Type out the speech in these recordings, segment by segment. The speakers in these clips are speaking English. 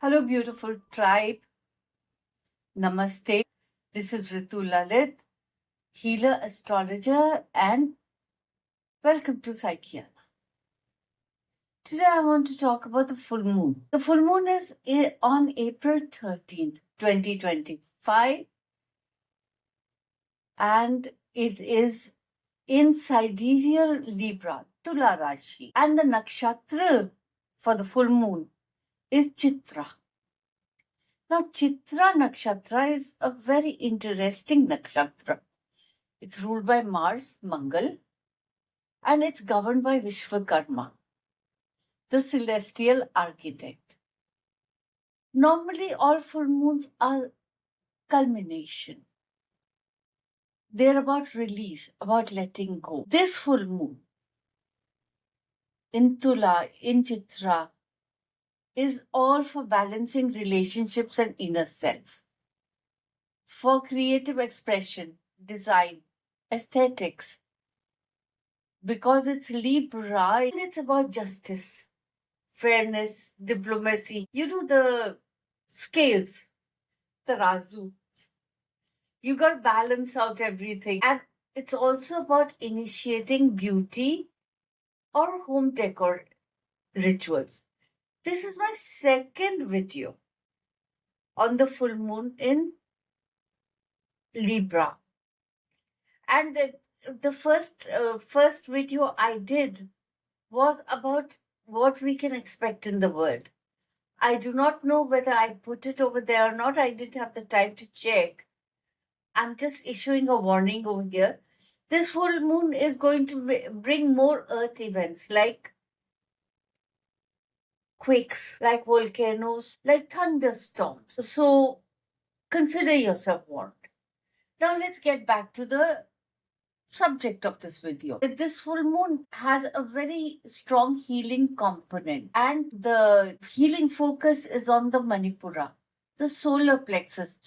Hello, beautiful tribe. Namaste. This is Ritu Lalit, healer, astrologer, and welcome to Psychiana. Today, I want to talk about the full moon. The full moon is on April 13th, 2025, and it is in Sidereal Libra, Tula Rashi. And the nakshatra for the full moon is Chitra. Now, Chitra Nakshatra is a very interesting nakshatra. It's ruled by Mars, Mangal, and it's governed by Vishwakarma, the celestial architect. Normally, all full moons are culmination. They're about release, about letting go. This full moon in Tula, in Chitra, is all for balancing relationships and inner self, for creative expression, design, aesthetics, because it's Libra and it's about justice, fairness, diplomacy. You know the scales, tarazu. You got to balance out everything. And it's also about initiating beauty or home decor rituals. This is my second video on the full moon in Libra. And the first video I did was about what we can expect in the world. I do not know whether I put it over there or not. I didn't have the time to check. I'm just issuing a warning over here. This full moon is going to bring more earth events like quakes, like volcanoes, like thunderstorms. So consider yourself warned. Now let's get back to the subject of this video. This full moon has a very strong healing component, and the healing focus is on the Manipura, the solar plexus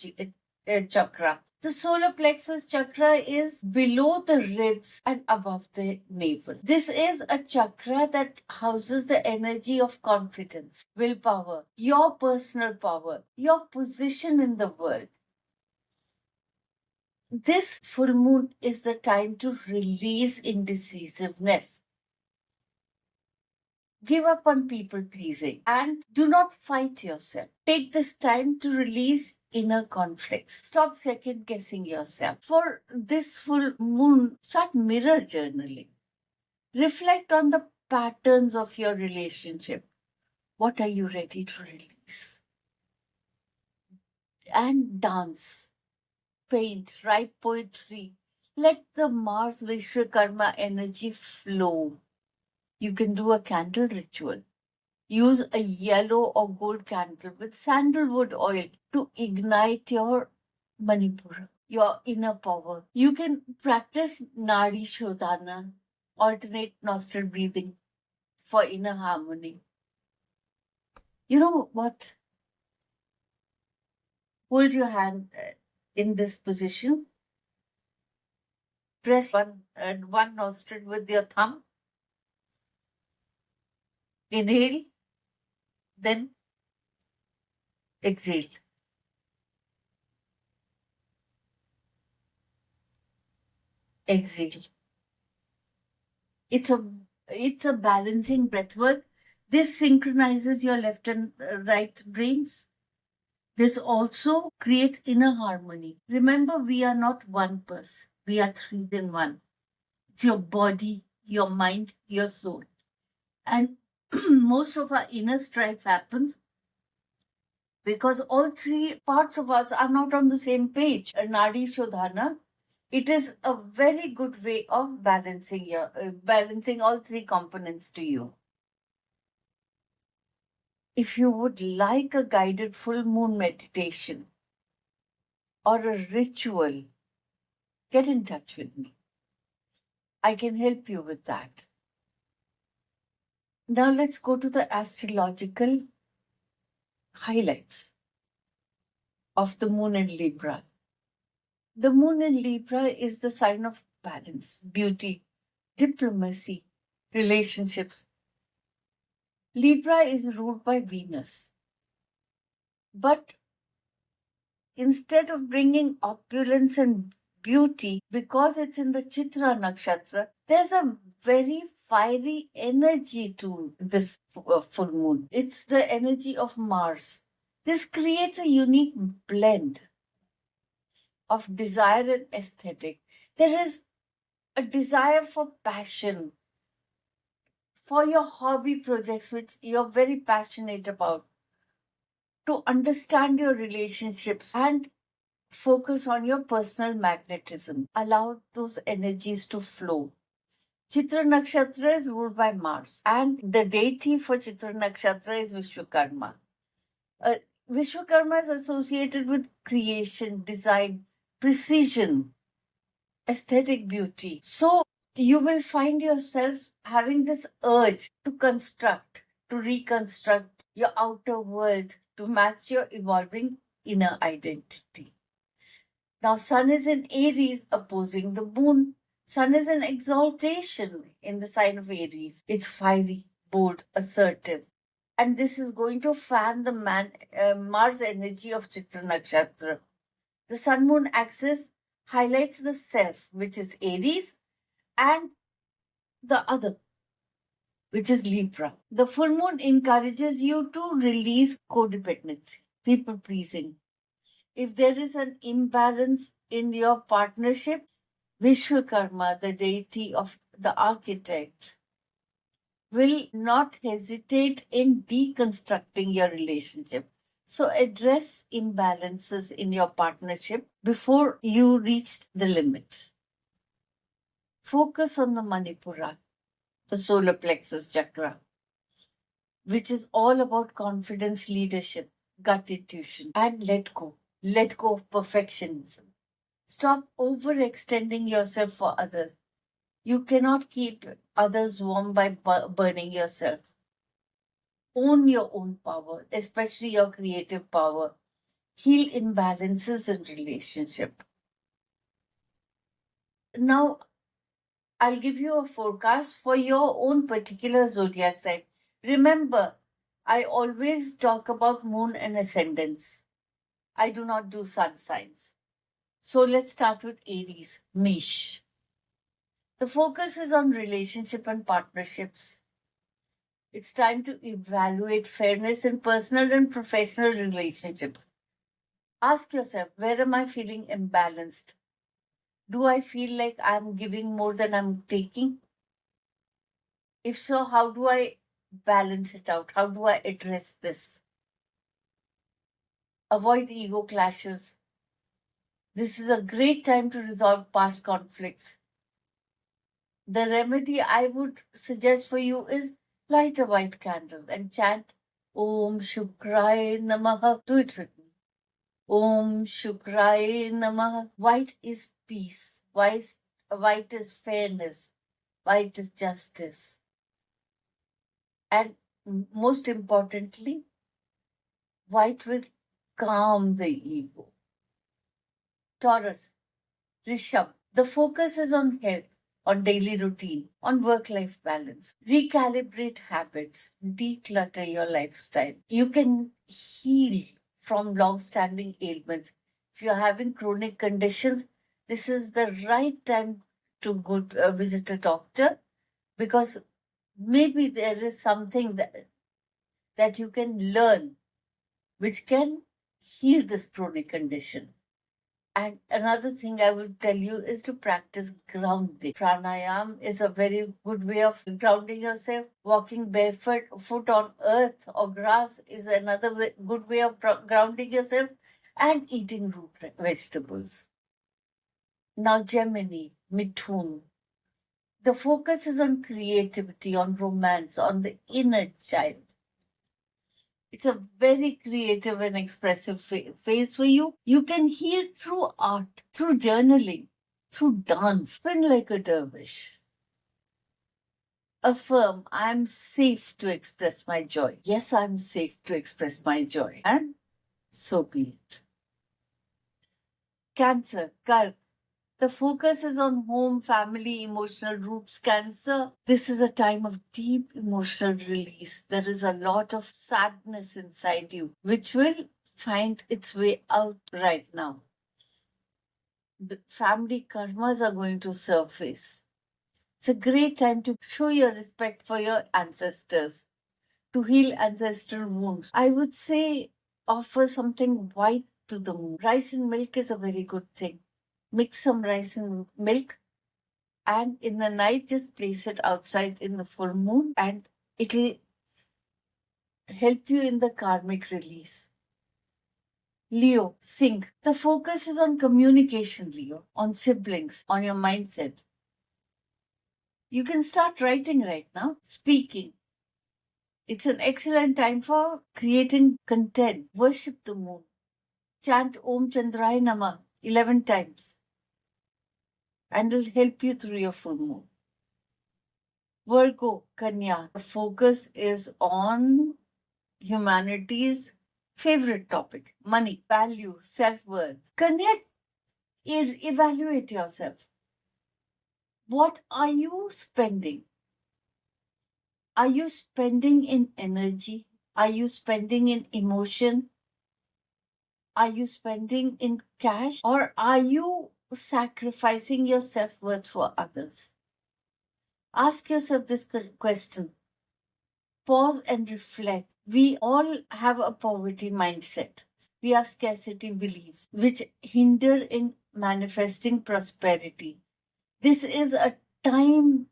chakra. The solar plexus chakra is below the ribs and above the navel. This is a chakra that houses the energy of confidence, willpower, your personal power, your position in the world. This full moon is the time to release indecisiveness. Give up on people pleasing and do not fight yourself. Take this time to release inner conflicts. Stop second guessing yourself. For this full moon, start mirror journaling. Reflect on the patterns of your relationship. What are you ready to release? And dance, paint, write poetry. Let the Mars Vishwakarma energy flow. You can do a candle ritual. Use a yellow or gold candle with sandalwood oil to ignite your Manipura, your inner power. You can practice Nadi Shodhana, alternate nostril breathing for inner harmony. You know what? Hold your hand in this position. Press one nostril with your thumb. Inhale, then exhale. Exhale. It's a balancing breath work. This synchronizes your left and right brains. This also creates inner harmony. Remember, we are not one person. We are three in one. It's your body, your mind, your soul. And most of our inner strife happens because all three parts of us are not on the same page. Nadi Shodhana, it is a very good way of balancing all three components to you. If you would like a guided full moon meditation or a ritual, get in touch with me. I can help you with that. Now let's go to the astrological highlights of the moon in Libra. The moon in Libra is the sign of balance, beauty, diplomacy, relationships. Libra is ruled by Venus. But instead of bringing opulence and beauty, because it's in the Chitra nakshatra, there's a very fiery energy to this full moon. It's the energy of Mars. This creates a unique blend of desire and aesthetic. There is a desire for passion, for your hobby projects, which you're very passionate about, to understand your relationships and focus on your personal magnetism. Allow those energies to flow. Chitra Nakshatra is ruled by Mars, and the deity for Chitra Nakshatra is Vishwakarma. Uh, Vishwakarma is associated with creation, design, precision, aesthetic beauty. So you will find yourself having this urge to construct, to reconstruct your outer world to match your evolving inner identity. Now, Sun is in Aries opposing the Moon. Sun is in exaltation in the sign of Aries. It's fiery, bold, assertive. And this is going to fan the Mars energy of Chitra Nakshatra. The Sun Moon axis highlights the self, which is Aries, and the other, which is Libra. The full moon encourages you to release codependency, people pleasing. If there is an imbalance in your partnership, Vishwakarma, the deity of the architect, will not hesitate in deconstructing your relationship. So address imbalances in your partnership before you reach the limit. Focus on the Manipura, the solar plexus chakra, which is all about confidence, leadership, gut intuition, and let go. Let go of perfectionism. Stop overextending yourself for others. You cannot keep others warm by burning yourself. Own your own power, especially your creative power. Heal imbalances in relationship. Now, I'll give you a forecast for your own particular zodiac sign. Remember, I always talk about moon and ascendants. I do not do sun signs. So let's start with Aries, Mesh. The focus is on relationship and partnerships. It's time to evaluate fairness in personal and professional relationships. Ask yourself, where am I feeling imbalanced? Do I feel like I'm giving more than I'm taking? If so, how do I balance it out? How do I address this? Avoid ego clashes. This is a great time to resolve past conflicts. The remedy I would suggest for you is light a white candle and chant Om Shukraya Namaha. Do it with me. Om Shukraya Namaha. White is peace. White is fairness. White is justice. And most importantly, white will calm the ego. Taurus, Rishabh. The focus is on health, on daily routine, on work-life balance. Recalibrate habits, declutter your lifestyle. You can heal from long-standing ailments. If you're having chronic conditions, this is the right time to go to, visit a doctor, because maybe there is something that you can learn which can heal this chronic condition. And another thing I will tell you is to practice grounding. Pranayam is a very good way of grounding yourself. Walking barefoot foot on earth or grass is another good way of grounding yourself, and eating root vegetables. Now, Gemini, Mithun. The focus is on creativity, on romance, on the inner child. It's a very creative and expressive phase for you. You can heal through art, through journaling, through dance. Spin like a dervish. Affirm, I'm safe to express my joy. Yes, I'm safe to express my joy. And so be it. Cancer, Kark. The focus is on home, family, emotional roots. Cancer, this is a time of deep emotional release. There is a lot of sadness inside you, which will find its way out right now. The family karmas are going to surface. It's a great time to show your respect for your ancestors, to heal ancestral wounds. I would say offer something white to the moon. Rice and milk is a very good thing. Mix some rice and milk, and in the night, just place it outside in the full moon, and it'll help you in the karmic release. Leo, sing. The focus is on communication, Leo, on siblings, on your mindset. You can start writing right now, speaking. It's an excellent time for creating content. Worship the moon. Chant Om Chandraya Namah 11 times, and it'll help you through your full moon. Virgo, Kanya. The focus is on humanity's favorite topic, money, value, self-worth. Kanya, evaluate yourself. What are you spending? Are you spending in energy? Are you spending in emotion? Are you spending in cash? Or are you sacrificing your self-worth for others? Ask yourself this question. Pause and reflect. We all have a poverty mindset. We have scarcity beliefs which hinder in manifesting prosperity. This is a time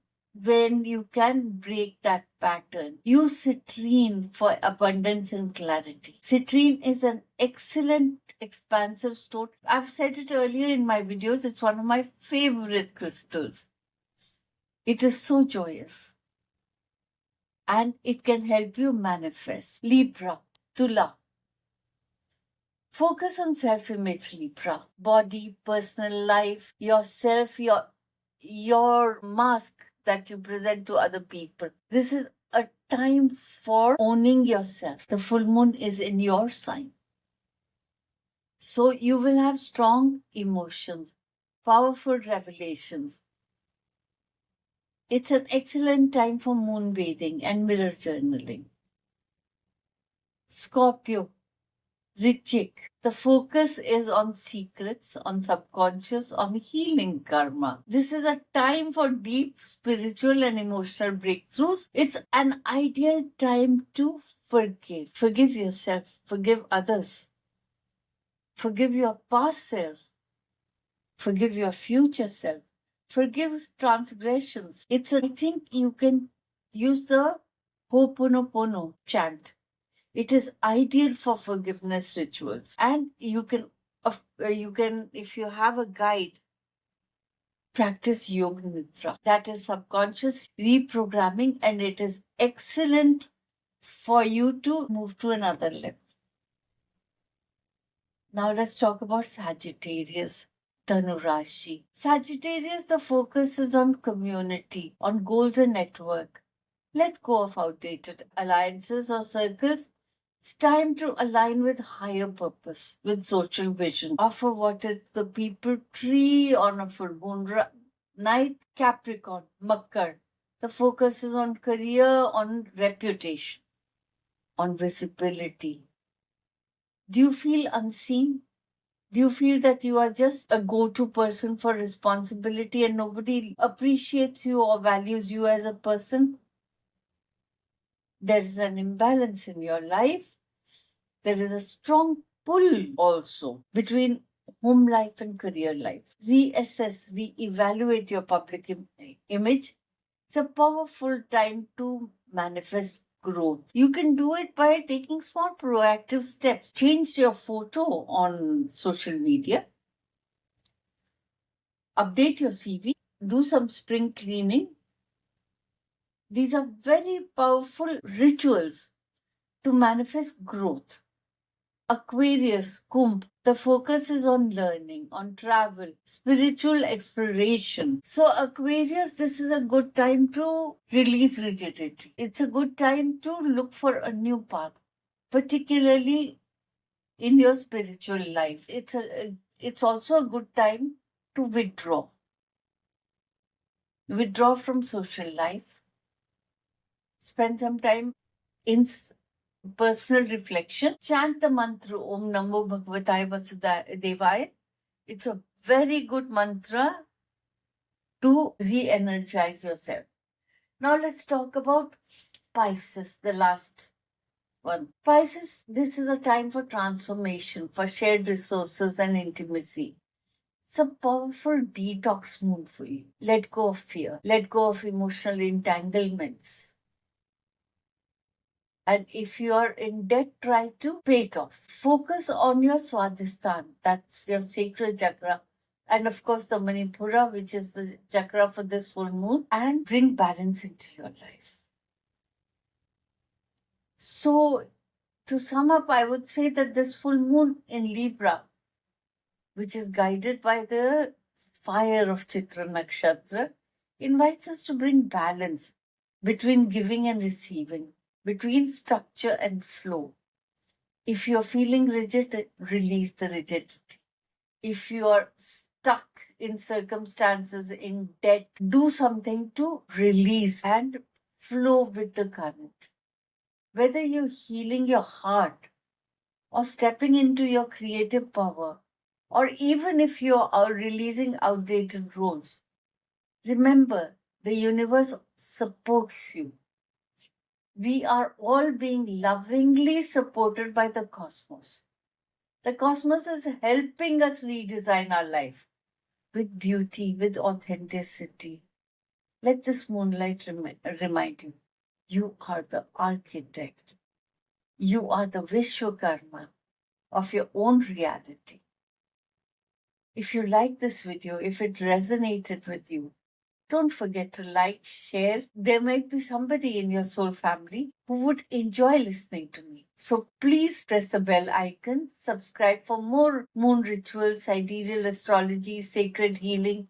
when you can break that pattern. Use citrine for abundance and clarity. Citrine is an excellent expansive stone. I've said it earlier in my videos, it's one of my favorite crystals. It is so joyous, and it can help you manifest. Libra, Tula. Focus on self-image, Libra. Body, personal life, yourself, your mask that you present to other people. This is a time for owning yourself. The full moon is in your sign. So you will have strong emotions, powerful revelations. It's an excellent time for moon bathing and mirror journaling. Scorpio, Richik. The focus is on secrets, on subconscious, on healing karma. This is a time for deep spiritual and emotional breakthroughs. It's an ideal time to forgive. Forgive yourself, forgive others, forgive your past self, forgive your future self, forgive transgressions. I think you can use the Ho'oponopono chant. It is ideal for forgiveness rituals, and you can, if you have a guide, practice Yoga Nidra. That is subconscious reprogramming, and it is excellent for you to move to another level. Now let's talk about Sagittarius. Dhanu Rashi. Sagittarius, the focus is on community, on goals and network. Let go of outdated alliances or circles. It's time to align with higher purpose, with social vision. Offer water to the people tree on a full moon night. Capricorn, Makkar. The focus is on career, on reputation, on visibility. Do you feel unseen? Do you feel that you are just a go-to person for responsibility and nobody appreciates you or values you as a person? There is an imbalance in your life. There is a strong pull also between home life and career life. Reassess, reevaluate your public image. It's a powerful time to manifest growth. You can do it by taking small proactive steps. Change your photo on social media. Update your CV. Do some spring cleaning. These are very powerful rituals to manifest growth. Aquarius, Kumbh, the focus is on learning, on travel, spiritual exploration. So, Aquarius, this is a good time to release rigidity. It's a good time to look for a new path, particularly in your spiritual life. It's also a good time to withdraw. Withdraw from social life. Spend some time in personal reflection, chant the mantra Om Namo Bhagavataye Vasudevaya. It's a very good mantra to re-energize yourself. Now let's talk about Pisces, the last one. Pisces, this is a time for transformation, for shared resources and intimacy. It's a powerful detox moon for you. Let go of fear, let go of emotional entanglements. And if you are in debt, try to pay it off. Focus on your Swadhisthana, that's your sacral chakra. And of course, the Manipura, which is the chakra for this full moon, and bring balance into your life. So, to sum up, I would say that this full moon in Libra, which is guided by the fire of Chitra Nakshatra, invites us to bring balance between giving and receiving, between structure and flow. If you're feeling rigid, release the rigidity. If you are stuck in circumstances, in debt, do something to release and flow with the current. Whether you're healing your heart or stepping into your creative power, or even if you are releasing outdated roles, remember the universe supports you. We are all being lovingly supported by the cosmos. The cosmos is helping us redesign our life with beauty, with authenticity. Let this moonlight remind you, you are the architect. You are the Vishwakarma of your own reality. If you like this video, if it resonated with you, don't forget to like, share. There might be somebody in your soul family who would enjoy listening to me. So please press the bell icon, subscribe for more moon rituals, sidereal astrology, sacred healing,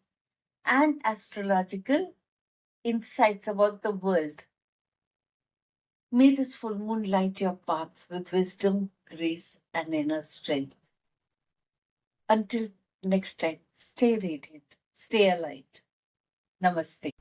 and astrological insights about the world. May this full moon light your path with wisdom, grace, and inner strength. Until next time, stay radiant, stay alight. Namaste.